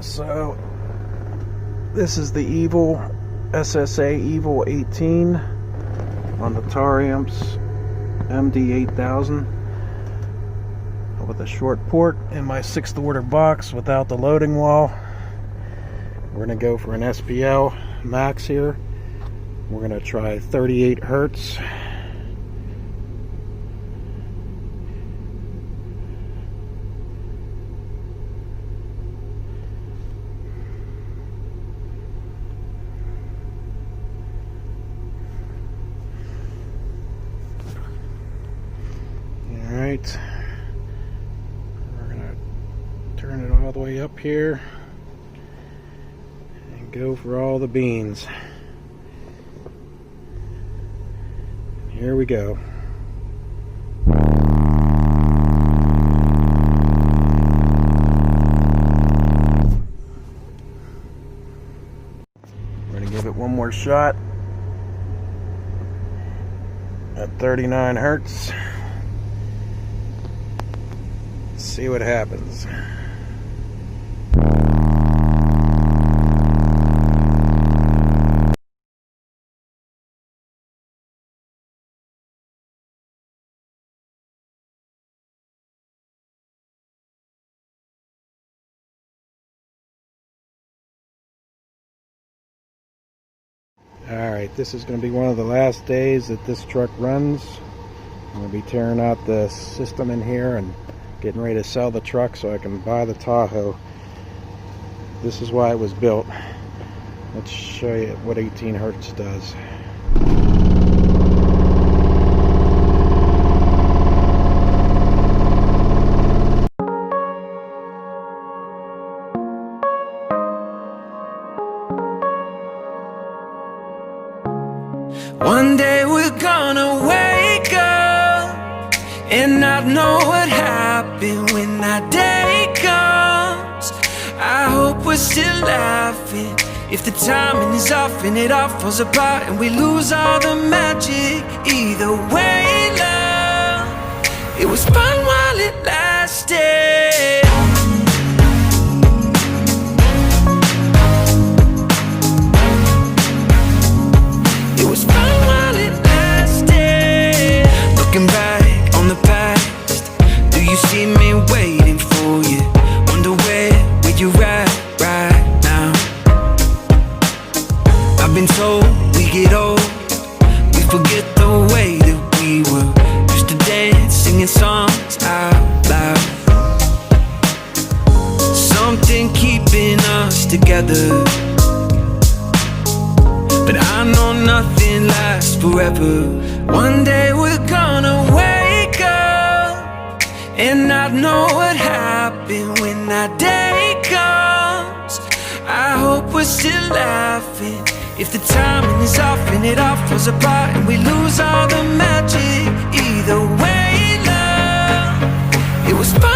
So this is the Evil, SSA Evil 18 on the Taramps MD 8000 with a short port in my 6th order box without the loading wall. We're going to go for an SPL max here. We're going to try 38 hertz. Alright, we're going to turn it all the way up here and go for all the beans. Here we go. We're going to give it one more shot at 39 hertz. See what happens. Alright, this is going to be one of the last days that this truck runs. I'm going to be tearing out the system in here and getting ready to sell the truck so I can buy the Tahoe. This is why it was built. Let's show you what 18 hertz does. One day we're gonna wake up and not know what happened when that day comes. I hope we're still laughing. If the timing is off and it all falls apart and we lose all the magic, either way, love, it was fun while it lasted. It was fun while it lasted. Looking back on the past, do you see me waiting for you? Wonder where you at right now? I've been told we get old, we forget the way that we were used to dance, singing songs out loud. Something keeping us together, but I know nothing lasts forever. One day we're gonna wake up and not know what happened when that day comes. I hope we're still laughing. If the timing is off and it all falls apart and we lose all the magic, either way, love, it was fun.